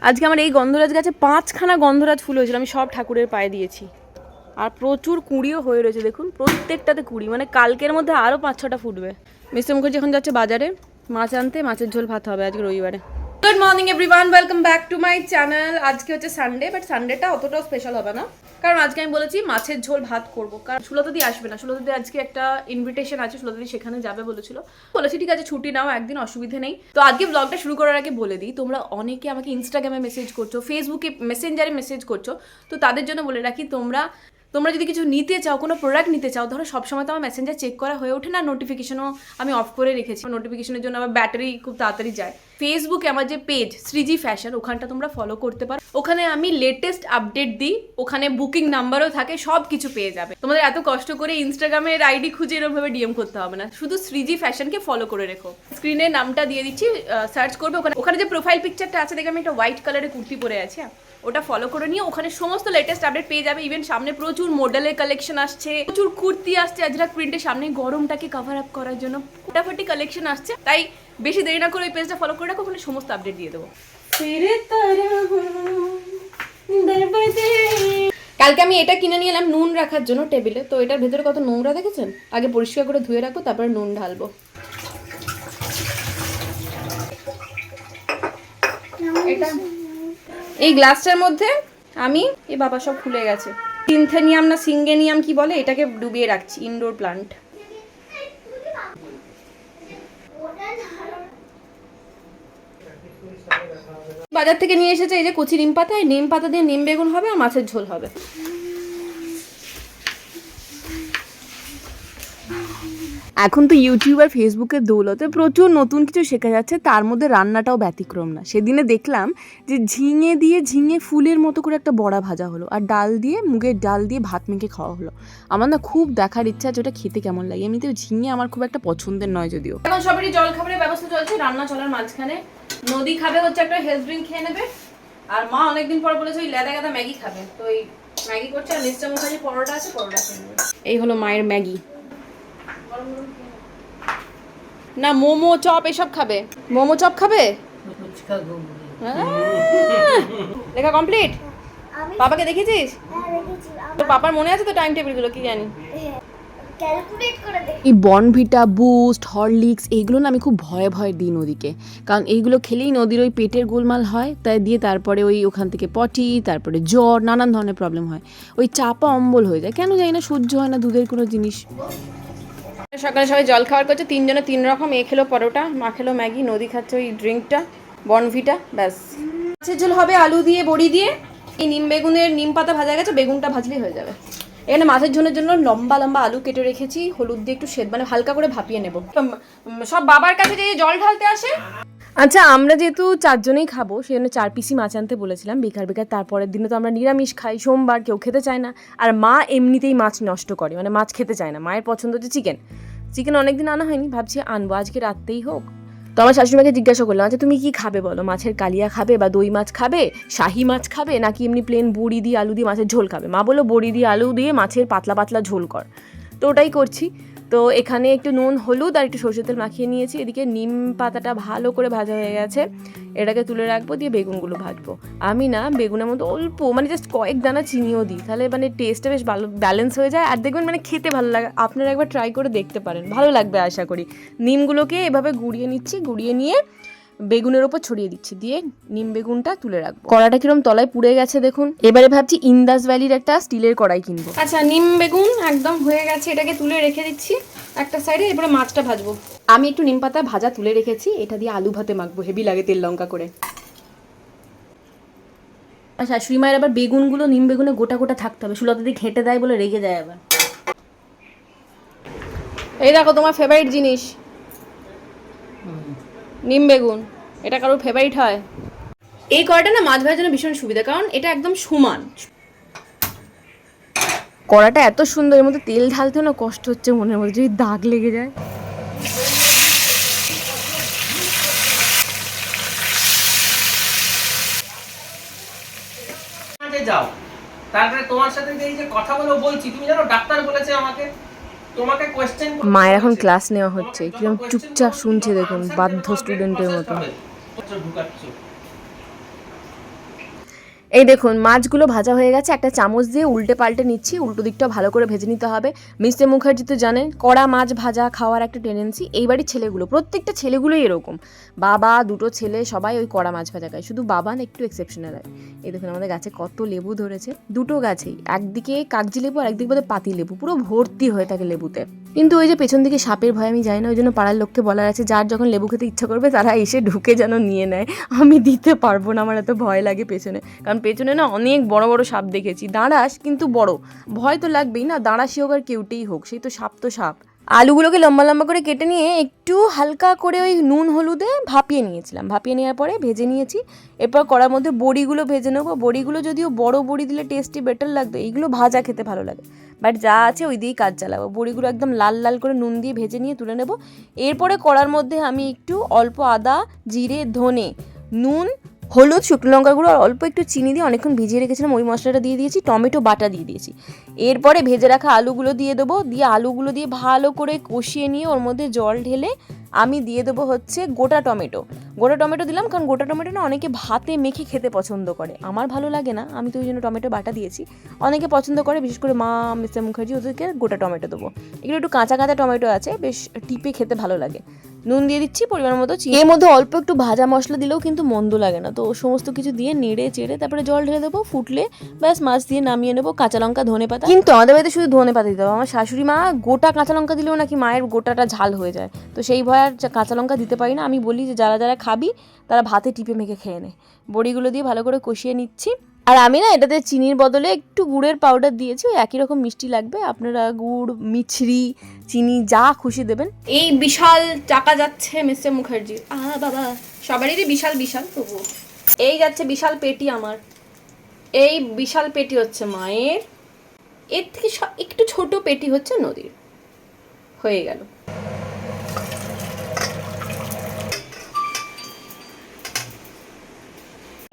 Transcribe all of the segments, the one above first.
আজকে আমার এই গন্ধরাজ গাছে 5খানা গন্ধরাজ ফুল হয়েছিল, আমি সব ঠাকুরের পায়ে দিয়েছি। আর প্রচুর কুঁড়িও হয়ে রয়েছে, দেখুন প্রত্যেকটাতে কুঁড়ি, মানে কালকের মধ্যে আরও 5-6টা ফুটবে। মিস্টার মুখার্জি এখন যাচ্ছে বাজারে মাছ আনতে, মাছের ঝোল ভাত হবে আজকে রবিবারে। Good morning everyone, welcome back to my channel. আজকে হচ্ছে সানডে, বাট সানডেটা অতটাও স্পেশাল হবে না, কারণ আজকে আমি বলেছি মাছের ঝোল ভাত করবো, কারণ সুলতাদি আসবে না। সুলতাদি আজকে একটা ইনভিটেশন আছে, সুলতাদি সেখানে যাবে বলেছি ঠিক আছে ছুটি নাও একদিন, অসুবিধে নেই। তো আজকে ব্লগটা শুরু করার আগে বলে দিই, তোমরা অনেকে আমাকে ইনস্টাগ্রামে মেসেজ করছো, ফেসবুকে মেসেঞ্জারে মেসেজ করছো, তো তাদের জন্য বলে রাখি, তোমরা যদি কিছু নিতে চাও, কোনো প্রোডাক্ট নিতে চাও, ধরো সবসময় তো আমার মেসেঞ্জার চেক করা হয়ে ওঠে না, নোটিফিকেশনও আমি অফ করে রেখেছি, নোটিফিকেশনের জন্য আমার ব্যাটারি খুব তাড়াতাড়ি যায়। ফেসবুকে আমার যে পেজ শ্রীজি ফ্যাশন, ওখানটা তোমরা ফলো করতে পারো, ওখানে আমি লেটেস্ট আপডেট দিই, ওখানে বুকিং নাম্বারও থাকে, সব কিছু পেয়ে যাবে। তোমাদের এত কষ্ট করে ইনস্টাগ্রামের আইডি খুঁজে এরকমভাবে ডিএম করতে হবে না, শুধু শ্রীজি ফ্যাশনকে ফলো করে রেখো। স্ক্রিনে নামটা দিয়ে দিচ্ছি, সার্চ করবে, ওখানে যে প্রোফাইল পিকচারটা আছে দেখে আমি একটা হোয়াইট কালারের কুর্তি পরে আছি, ওটা ফলো করে নিয়ে ওখানে সমস্ত লেটেস্ট আপডেট পেয়ে যাবে। ইভেন সামনে প্রচুর মডেলের কালেকশন আসছে, প্রচুর কুর্তি আসছে আজরাক প্রিন্টের, সামনে গরমটাকে কভার আপ করার জন্য ফটাফটি কালেকশন আসছে, তাই বেশি দেরি না করে ওই পেজটা ফলো করে রাখো, ওখানে সমস্ত আপডেট দিয়ে দেবো। কালকে আমি এটা কিনে নিয়ে এলাম নুন রাখার জন্য টেবিলে, তো এটার ভেতরে কত নোংরা দেখেছেন, আগে পরিষ্কার করে ধুয়ে রাখবো, তারপর নুন ঢালবো। এটা এই গ্লাসটার মধ্যে আমি এই বাবা সব খুলে গেছে, সিনথেনিয়াম না সিঙ্গেনিয়াম কি বলে, এটাকে ডুবিয়ে রাখছি, ইনডোর প্লান্ট। বাজার থেকে নিয়ে এসেছে এই যে কচি নিম পাতা, এই নিম পাতা দিয়ে নিম বেগুন হবে আর মাছের ঝোল হবে। এখন তো ইউটিউব আর ফেসবুকের দৌলতে প্রচুর নতুন কিছু শেখা যাচ্ছে, তার মধ্যে রান্নাটাও ব্যতিক্রম না। সেদিনে দেখলাম যে ঝিঙে ফুলের মতো করে একটা বড়া ভাজা হলো, আর মুগের ডাল দিয়ে ভাত মেখে খাওয়া হলো। আমার না খুব দেখার ইচ্ছা আছে ওটা খেতে কেমন লাগে। এমনিতেও ঝিঙে আমার খুব একটা পছন্দের নয় যদিও। এখন সবারই জল খাবারের ব্যবস্থা চলছে, রান্না চলার মাঝখানে নদী খাবে হচ্ছে একটা হেলথ ড্রিঙ্ক খেয়ে নেবে, আর মা অনেকদিন পর বলেছে ওই লেদা গাদা ম্যাগি খাবে, তো ওই ম্যাগি করছে, আর মিস্টার মুখার্জি পরোটা আছে, পরোটা খেয়ে নেবে। এই হলো মায়ের ম্যাগি। না মোমো চপ এসব খাবে, মোমো চপ খাবে। লেখা কমপ্লিট? পাপাকে দেখেছিস? তোর পাপার মনে আছে তো টাইম টেবিলগুলো, কি জানি। এই বর্নভিটা, বুস্ট, হরলিক্স এইগুলো না আমি খুব ভয়ে দিই নদীকে, কারণ এইগুলো খেলেই নদীর ওই পেটের গোলমাল হয়, তাই দিয়ে তারপরে ওখান থেকে পটি, তারপরে জ্বর, নানান ধরনের প্রবলেম হয়, ওই চাপা অম্বল হয়ে যায়, কেন জানি না, সহ্য হয় না দুধের কোনো জিনিস। সকালে সবাই জল খাওয়ার করছে, 3 জনে 3 রকম, এ খেলো পরোটা, মা খেলো ম্যাগি, নদী খাচ্ছে ওই ড্রিঙ্কটা বর্নভিটা, ব্যাস। মাছের ঝোল হবে আলু দিয়ে, বড়ি দিয়ে, এই নিম পাতা ভাজা গেছে, বেগুনটা ভাজলেই হয়ে যাবে। এখানে মাছের ঝোলের জন্য লম্বা লম্বা আলু কেটে রেখেছি, হলুদ দিয়ে একটু মানে হালকা করে ভাপিয়ে নেব। সব বাবার কাছে যে জল ঢালতে আসে। আচ্ছা, আমরা যেহেতু 4 জনেই খাবো, সেই জন্য 4 পিসি মাছ আনতে বলেছিলাম বিকাল। তারপরের দিনে তো আমরা নিরামিষ খাই, সোমবার কেউ খেতে চায় না, আর মা এমনিতেই মাছ নষ্ট করে, মানে মাছ খেতে চায় না। মায়ের পছন্দ হচ্ছে চিকেন অনেকদিন আনা হয়নি, ভাবছি আনবো আজকে রাত্রেই হোক। তো আমার শাশুড়িমাকে জিজ্ঞাসা করলাম, আচ্ছা তুমি কি খাবে বলো, মাছের কালিয়া খাবে বা দই মাছ খাবে, শাহি মাছ খাবে, নাকি এমনি প্লেন বড়ি দিয়ে আলু দিয়ে মাছের ঝোল খাবে। মা বললো বড়ি দিয়ে আলু দিয়ে মাছের পাতলা পাতলা ঝোল কর, তো ওটাই করছি। তো এখানে একটু নুন, হলুদ আর একটু সরষের তেল মাখিয়ে নিয়েছি। এদিকে নিম পাতাটা ভালো করে ভাজা হয়ে গেছে, এটাকে তুলে রাখবো, দিয়ে বেগুনগুলো ভাজবো। আমি না বেগুনের মধ্যে অল্প মানে জাস্ট কয়েক দানা চিনিও দিই, তাহলে মানে টেস্টটা বেশ ভালো ব্যালেন্স হয়ে যায়, আর দেখবেন মানে খেতে ভালো লাগে। আপনারা একবার ট্রাই করে দেখতে পারেন, ভালো লাগবে আশা করি। নিমগুলোকে এভাবে গুঁড়িয়ে নিচ্ছি, গুঁড়িয়ে নিয়ে বেগুনের ওপর ছড়িয়ে দিচ্ছি, দিয়ে নিম বেগুনটা তুলে রাখবো। কড়াটা কিরম তলায় পুড়ে গেছে দেখুন। এবারে ভাবছি ইন্দাস ভ্যালির একটা স্টিলের কড়াই কিনবো। আচ্ছা, নিম বেগুন একদম হয়ে গেছে, এটাকে তুলে রেখে দিচ্ছি একটা সাইডে। এরপরে মাছটা ভাজবো। আমি একটু নিম পাতা ভাজা তুলে রেখেছি, এটা দিয়ে আলু ভাতে মাখবো, হেভি লাগে তেল লঙ্কা করে। আচ্ছা, শ্রীমায়ের আবার বেগুনগুলো নিম বেগুনে গোটা গোটা থাকতে হবে, সুলতা দিয়ে ঘেঁটে দেয় বলে রেগে যায় আবার। এই দেখো তোমার ফেভারিট জিনিস নিম বেগুন, এটা কারোর ফেভারিট হয়? এই কড়াটা না মাছ ভাজার জন্য ভীষণ সুবিধা, কারণ এটা একদম সমান। কড়াটা এত সুন্দর, এর মধ্যে তেল ঢালতে না কষ্ট হচ্ছে মনের মধ্যে, যদি দাগ লেগে যায়। যাও, তারপরে তোমার সাথে যে কথাগুলো বলছি, তুমি জানো ডাক্তার বলেছে আমাকে তোমাকে কোশ্চেন। মায়ের এখন ক্লাস নেওয়া হচ্ছে, কিরকম চুপচাপ শুনছে দেখুন, বাধ্য স্টুডেন্টের মতো। এই দেখুন মাছগুলো ভাজা হয়ে গেছে, একটা চামচ দিয়ে উল্টে পাল্টে নিচ্ছি, উল্টো দিকটা ভালো করে ভেজে নিতে হবে। মিস্টার মুখার্জি তো জানেন কড়া মাছ ভাজা খাওয়ার একটা টেন্ডেন্সি, এই বাড়ির ছেলেগুলো প্রত্যেকটা ছেলেগুলোই এরকম, বাবা দুটো ছেলে সবাই ওই কড়া মাছ ভাজা খায়, শুধু বাবা না একটু এক্সেপশনাল হয়। এই দেখুন আমাদের গাছে কত লেবু ধরেছে, দুটো গাছেই, একদিকে কাগজি লেবু আর একদিকে বোধহয় পাতি লেবু, পুরো ভর্তি হয়ে থাকে লেবুতে। কিন্তু ওই যে পেছন দিকে সাপের ভয় আমি যাই না, ওই জন্য পাড়ার লোককে বলার আছে যার যখন লেবু খেতে ইচ্ছা করবে তারা এসে ঢুকে যেন নিয়ে নেয়, আমি দিতে পারবো না, আমার এত ভয় লাগে পেছনে, কারণ পেছনে না অনেক বড় বড় সাপ দেখেছি, দাঁড়াস কিন্তু বড়, ভয় তো লাগবেই না, দাঁড়াসি হোক আর কেউটেই হোক, সেই তো সাপ তো সাপ। আলুগুলোকে লম্বা লম্বা করে কেটে নিয়ে একটু হালকা করে ওই নুন হলুদে ভাপিয়ে নিয়েছিলাম, ভাপিয়ে নেওয়ার পরে ভেজে নিয়েছি। এরপর কড়ার মধ্যে বড়িগুলো ভেজে নেবো, বড়িগুলো যদিও বড় বড়ি দিলে টেস্টি বেটার লাগতো, এইগুলো ভাজা খেতে ভালো লাগে, বাট যা আছে ওই দিয়েই কাজ চালাবো। বড়িগুলো একদম লাল লাল করে নুন দিয়ে ভেজে নিয়ে তুলে নেব। এরপরে কড়ার মধ্যে আমি একটু অল্প আদা, জিরে, ধনে, নুন, হলুদ, শুকনো লঙ্কা গুঁড়ো আর অল্প একটু চিনি দিয়ে অনেকক্ষণ ভিজিয়ে রেখেছিলাম ওই মশলাটা দিয়ে দিয়েছি, টমেটো বাটা দিয়ে দিয়েছি। এরপরে ভেজে রাখা আলুগুলো দিয়ে দেবো, দিয়ে আলুগুলো দিয়ে ভালো করে কষিয়ে নিয়ে ওর মধ্যে জল ঢেলে আমি দিয়ে দেবো হচ্ছে গোটা টমেটো। গোটা টমেটো দিলাম কারণ গোটা টমেটো না অনেকে ভাতে মেখে খেতে পছন্দ করে, আমার ভালো লাগে না, আমি তো ওই জন্য টমেটো বাটা দিয়েছি। অনেকে পছন্দ করে, বিশেষ করে মা, মিস্টার মুখার্জি, ওদেরকে গোটা টমেটো দেবো। এগুলো একটু কাঁচা কাঁচা টমেটো আছে, বেশ টিপে খেতে ভালো লাগে। নুন দিয়ে দিচ্ছি পরিমাণ মতো, এর মধ্যে অল্প একটু ভাজা মশলা দিলেও কিন্তু মন্দ লাগে না। তো সমস্ত কিছু দিয়ে নেড়ে চেড়ে তারপরে জল ঢেলে দেবো, ফুটলে ব্যাস মাছ দিয়ে নামিয়ে নেবো। কাঁচা লঙ্কা, ধনে পাতা, কিন্তু আমাদের বাড়িতে শুধু ধনে পাতা দিতে হবে, আমার শাশুড়ি মা গোটা কাঁচা লঙ্কা দিলেও নাকি মায়ের গোটাটা ঝাল হয়ে যায়, তো সেই ভয় আর কাঁচা লঙ্কা দিতে পারি না। আমি বলি যে যারা যারা খাবি তারা ভাতে টিপে মেখে খেয়ে নেয়। বড়িগুলো দিয়ে ভালো করে কষিয়ে নিচ্ছি। আর আমি না এটাতে চিনির বদলে একটু গুড়ের পাউডার দিয়েছি, ওই একই রকম মিষ্টি লাগবে, আপনারা গুড়, মিছরি, চিনি যা খুশি দেবেন। এই বিশাল টাকা যাচ্ছে মিস্টার মুখার্জি, বাবা সবারই বিশাল বিশাল, তবু এই যাচ্ছে বিশাল পেটি আমার, এই বিশাল পেটি হচ্ছে মায়ের, এর থেকে একটু ছোট পেটি হচ্ছে নদীর। হয়ে গেল।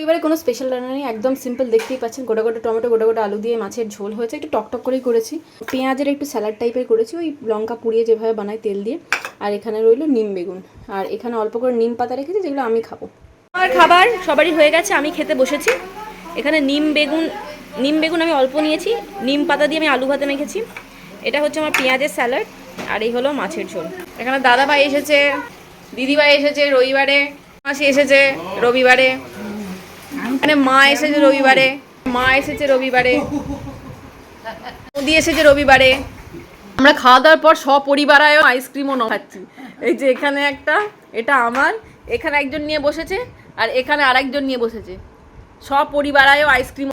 এবারে কোনো স্পেশাল রান্না নেই, একদম সিম্পল, দেখতেই পাচ্ছেন গোটা গোটা টমেটো, গোটা গোটা আলু দিয়ে মাছের ঝোল হয়েছে, একটু টকটক করেই করেছি, পেঁয়াজের একটু স্যালাড টাইপের করেছি, ওই লঙ্কা পুড়িয়ে যেভাবে বানায় তেল দিয়ে। আর এখানে রইলো নিম বেগুন, আর এখানে অল্প করে নিম পাতা রেখেছি যেগুলো আমি খাবো। আমার খাবার সবারই হয়ে গেছে, আমি খেতে বসেছি। এখানে নিম বেগুন আমি অল্প নিয়েছি, নিম পাতা দিয়ে আমি আলু ভাতে মেখেছি, এটা হচ্ছে আমার পেঁয়াজের স্যালাড, আর এই হলো মাছের ঝোল। এখানে দাদা ভাই এসেছে, দিদিভাই এসেছে রবিবারে, মাসি এসেছে রবিবারে, মানে মা এসেছে রবিবারে, মোদি এসেছে রবিবারে। আমরা খাওয়া দাওয়ার পর সপরিবারায় আইসক্রিমও খাচ্ছি। এই যে এখানে একটা, এটা আমার, এখানে একজন নিয়ে বসেছে আর এখানে আরেকজন নিয়ে বসেছে, সপরিবারায় আইসক্রিম।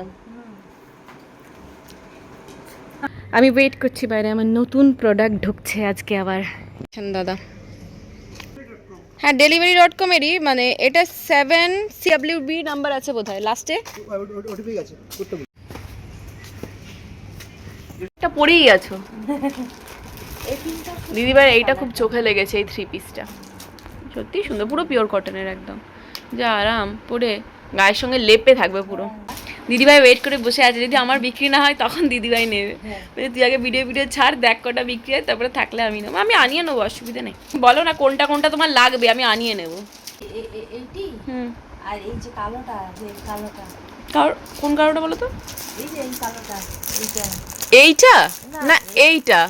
আমি ওয়েট করছি বাইরে, আমার নতুন প্রোডাক্ট ঢুকছে আজকে আবার। দাদা হ্যাঁ, delivery.com-এরই, মানে এটা 7CWB নাম্বার আছে বোধহয় লাস্টে, এটা পরেই আছো দিদিভাই। এইটা খুব চোখে লেগেছে, এই 3 পিসটা সত্যি সুন্দর, পুরো পিওর কটনের একদম, যা আরাম, পরে গায়ের সঙ্গে লেপে থাকবে পুরো। দিদিভাই ওয়েট করে বসে আছে, যদি আমার বিক্রি না হয় তখন দিদিভাই নেবে, তুই আগে ভিডিও ছাড়, দেখ কটা বিক্রি হয়, তারপরে থাকলে আমি নেবো, আমি আনিয়ে নেবো, অসুবিধা নেই। বলো না কোনটা কোনটা তোমার লাগবে, আমি আনিয়ে নেবো। আর এই যে কালোটা, কোন কালোটা বলো তো? এই যে এই কালোটা, এইটা না এইটা,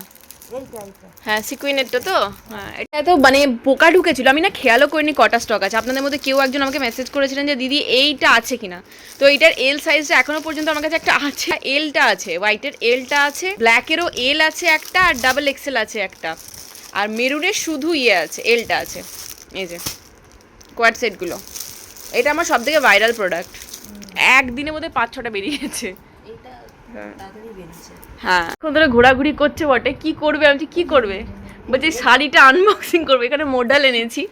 এইটা হ্যাঁ সিকুইনেরটা তো। হ্যাঁ, এটা তো মানে পোকা ঢুকেছিল, আমি না খেয়ালও করিনি কটা স্টক আছে। আপনাদের মধ্যে কেউ একজন আমাকে মেসেজ করেছিলেন যে দিদি এইটা আছে কিনা, তো এইটার এল সাইজটা এখনো পর্যন্ত আমার কাছে একটা আছে, এলটা আছে, হোয়াইটের এলটা আছে, ব্ল্যাকেরও এল আছে একটা, আর ডাবল এক্সেল আছে একটা, আর মেরুনের শুধু আছে, এলটা আছে। এই যে কোয়াড সেটগুলো, এটা আমার সব থেকে ভাইরাল প্রোডাক্ট, একদিনের মধ্যে 5-6টা বেরিয়েছে। হ্যাঁ, এখন ধরে ঘোরাঘুরি করছে বটে, কি করবে, আমি কি করবে, বলছি শাড়িটা আনবক্সিং করবে, এখানে মডেল এনেছি।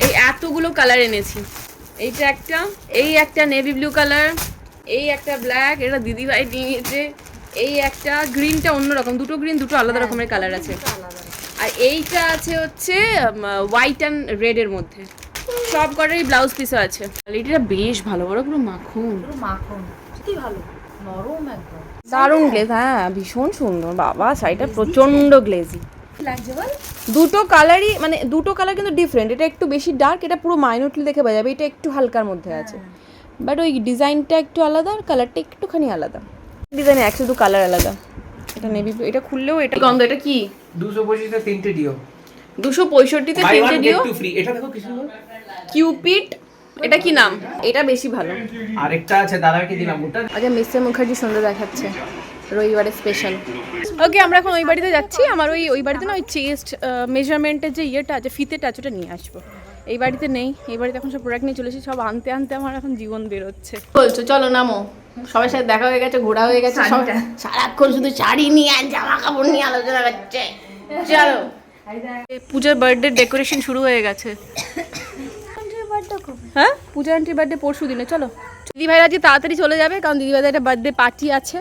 এই এতগুলো কালার এনেছি, এইটা একটা, এই একটা নেভি ব্লু কালার, এই একটা ব্ল্যাক, এটা দিদিভাই নিয়েছে, এই একটা গ্রিনটা অন্যরকম, দুটো গ্রিন, দুটো আলাদা রকমের কালার আছে, আর এইটা আছে হচ্ছে হোয়াইট অ্যান্ড রেডের মধ্যে, সব কটারই ব্লাউজ পিসও আছে। এটা বেশ ভালো, বড় পুরো মাখন, সত্যি ভালো, নরম একদম, দারুণ গ্লেজ, হ্যাঁ ভীষণ সুন্দর, বাবা শাড়িটা প্রচন্ড গ্লেজি লাগছে বল। দুটো কালারই মানে দুটো কালার কিন্তু ডিফারেন্ট, এটা একটু বেশি ডার্ক, এটা পুরো মাইনরলি দেখে বোঝা যাবে, এটা একটু হালকার মধ্যে আছে, বাট ওই ডিজাইনটা একটু আলাদা আর কালারটা একটুখানি আলাদা, ডিজাইনে এক শুধু কালার আলাদা। এটা নেভি ব্লু, এটা খুললেও এটা গন্ধ, এটা কি 225 এ তিনটে দিও, 265 তে বাই ওয়ান তিনটে গেট দিও। Two free. এটা দেখো কি সুন্দর, কিউপিড, এটা কি নাম? এটা বেশি ভালো। আরেকটা আছে দাদাকে দিলাম ওটা। আচ্ছা মিস্টার মুখার্জি সুন্দর দেখাচ্ছে, রবিবারে স্পেশাল। ওকে আমরা এখন ওই বাড়িতে যাচ্ছি, আমার ওই বাড়িতে না ওই চেস্ট মেজারমেন্টের যে ইয়েটা আছে, ফিতেটা আছে, ওটা নিয়ে আসবো। এই বাড়িতে নেই, এই বাড়িতে এখন সব প্রোডাক্ট নিয়ে চলেছি, সব আনতে আনতে আমার এখন জীবন বেরোচ্ছে। বলছো চলো নামো, সবার সাথে দেখা হয়ে গেছে, ঘোরা হয়ে গেছে, সারাক্ষণ শুধু শাড়ি নিয়ে আর জামা কাপড় নিয়ে আলোচনা করছে। চলো পূজার বার্থডে ডেকোরেশন শুরু হয়ে গেছে। হ্যাঁ পূজা আন্টির বার্থডে পরশু দিনে, চলো। দিদিভাই আজকে তাড়াতাড়ি চলে যাবে কারণ দিদিভাইদের একটা বার্থডে পার্টি আছে,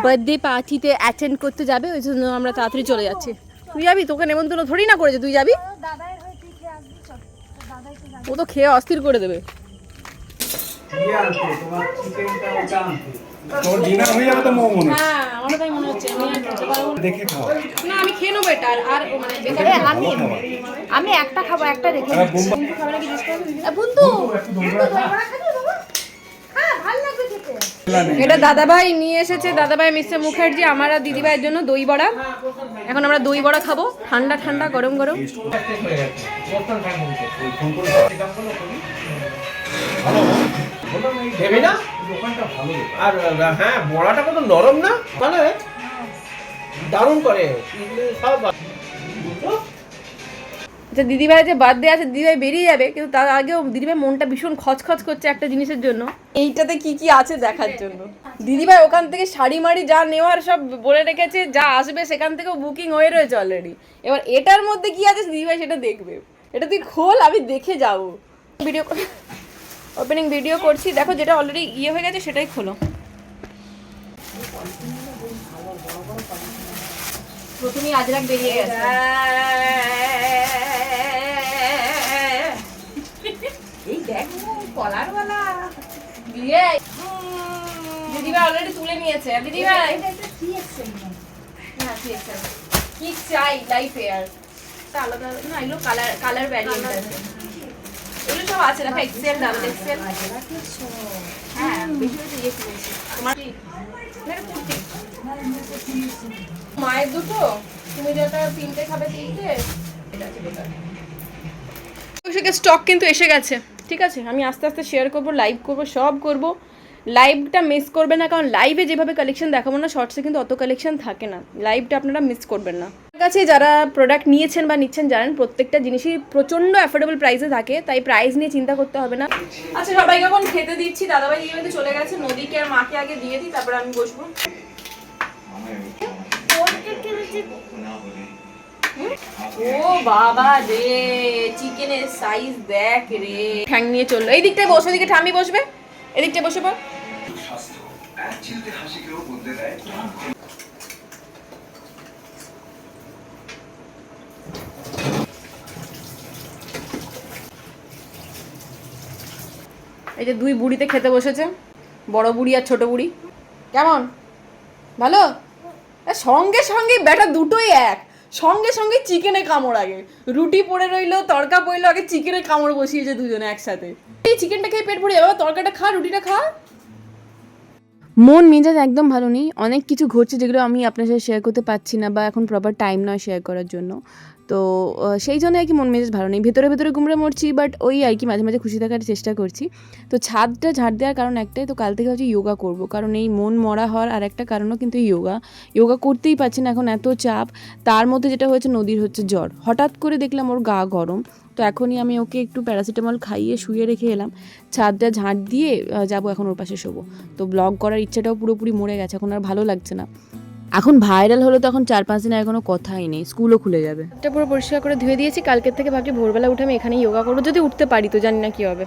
বার্থডে পার্টিতে অ্যাটেন্ড করতে যাবে, ওই জন্য আমরা তাড়াতাড়ি চলে যাচ্ছি। তুই যাবি? তোকে নেমন্তন্ন থোড়ি না করেছে, তুই যাবি? ও তো খেয়ে অস্থির করে দেবে। তোর ডিনার হয়ে যাবে তো মোমো মনে হ্যাঁ আমারও তাই মনে হচ্ছে, আমি আর খেতে পারবো না। দেখে খাও। না আমি খেয়ে নেবো এটা, আর মানে বেকার আমি একটা খাবো, একটা রেখে আরে বোম্বা খাবে না কি জিজ্ঞেস করো? বন্ধু হ্যাঁ ভালো লাগবে খেতে। এটা দাদাভাই নিয়ে এসেছে, দাদাভাই মিস্টার মুখার্জি আমার আর দিদিভাইয়ের জন্য দই বড়া। এখন আমরা দই বড়া খাবো, ঠান্ডা ঠান্ডা গরম গরম। ভেবে না আর হ্যাঁ বড়াটা কত নরম না, মানে দারুণ করে সব। আচ্ছা দিদিভাই যে বার্থডে আছে, দিদিভাই বেরিয়ে যাবে, কিন্তু তার আগেও দিদিভাই মনটা ভীষণ খচখচ করছে একটা জিনিসের জন্য, এইটাতে কি কি আছে দেখার জন্য। দিদিভাই ওখান থেকে শাড়ি মাড়ি যা নেওয়ার সব বলে রেখেছে, যা আসবে সেখান থেকেও বুকিং হয়ে রয়েছে অলরেডি। এবার এটার মধ্যে কি আছে দিদিভাই সেটা দেখবে, এটা তুই খোল, আমি দেখে যাবো। ভিডিও ওপেনিং ভিডিও করছি, দেখো যেটা অলরেডি ইয়ে হয়ে গেছে সেটাই খোলো। প্রথমেই আজরাক বেরিয়ে গেছে। এই দেখো কলারওয়ালা দিদিভাই অলরেডি তুলে নিয়েছে। দিদিভাই কি চাই লাইফে আর আলাদা না, এগুলো কালার কালার ভ্যারিয়েন্ট আছে, এগুলো সব আছে। দেখো এক্সেল ডাবল এক্সেল, হ্যাঁ বেশি বেশি ইয়ে কিনেছি। তোমার মায়ের দুটো, তুমি যেটা তিনটে খাবে তিনটে, স্টক কিন্তু এসে গেছে। ঠিক আছে আমি আস্তে আস্তে শেয়ার করবো, লাইভ করবো, সব করবো। লাইভটা মিস করবে না, কারণ লাইভে যেভাবে কালেকশন দেখাবো না, শর্টসে কিন্তু অত কালেকশন থাকে না, লাইভটা আপনারা মিস করবেন না। আমার কাছে যারা প্রোডাক্ট নিয়েছেন বা নিচ্ছেন জানেন প্রত্যেকটা জিনিসই প্রচণ্ড অ্যাফোর্ডেবল প্রাইসে থাকে, তাই প্রাইস নিয়ে চিন্তা করতে হবে না। আচ্ছা সবাইকে এখন খেতে দিচ্ছি, দাদাভাই দিদিভাই চলে গেছে, নদীকে আর মাকে আগে দিয়ে দিই, তারপরে আমি বসবো। ও বাবা রে, চিকেনের সাইজ দেখ রে, ঠ্যাং নিয়ে চললো। এই দিকটায় বসো, এদিকে ঠাম্মি বসবে, এদিকটায় বসে পড়। এই যে দুই বুড়িতে খেতে বসেছে, বড় বুড়ি আর ছোট বুড়ি। কেমন ভালো? সঙ্গে সঙ্গে ব্যাটা দুটোই এক, সঙ্গে সঙ্গে চিকেনে কামড়, আগে রুটি পড়ে রইলো, তড়কা পড়লো, আগে চিকেনে কামড় বসিয়েছে দুজনে একসাথে। এই চিকেনটা খেয়ে পেট ভরে যাবে, তড়কাটা খা, রুটিটা খা। মন মেজাজ একদম ভালো নেই, অনেক কিছু ঘটছে যেগুলো আমি আপনার সাথে শেয়ার করতে পারছি না, বা এখন প্রপার টাইম নয় শেয়ার করার জন্য। তো সেই জন্য আর কি মন মেজাজ ভালো নেই, ভেতরে ভেতরে গুমড়ে মরছি, বাট ওই আর কি মাঝে মাঝে খুশি থাকার চেষ্টা করছি। তো ছাদটা ঝাড় দেওয়ার কারণ একটাই, তো কাল থেকে হচ্ছে যোগা করব, কারণ এই মন মরা হওয়ার আর একটা কারণও কিন্তু যোগা করতেই পারছি না, এখন এত চাপ। তার মধ্যে যেটা হয়েছে নদীর হচ্ছে জ্বর, হঠাৎ করে দেখলাম ওর গা গরম, তো এখনই আমি ওকে একটু প্যারাসিটামল খাইয়ে শুয়ে রেখে এলাম, ছাদটা ঝাঁট দিয়ে যাবো এখন ওর পাশে শোবো। তো ব্লগ করার ইচ্ছাটাও পুরোপুরি মরে গেছে, এখন আর ভালো লাগছে না। এখন ভাইরাল হলো তো এখন 4-5 দিন আর কোনো কথাই নেই, স্কুলও খুলে যাবে। এটা পুরো পরিষ্কার করে ধুয়ে দিয়েছি, কালকের থেকে ভাবছি ভোরবেলা উঠে আমি এখানেই যোগা করবো, যদি উঠতে পারি, তো জানি না কি হবে।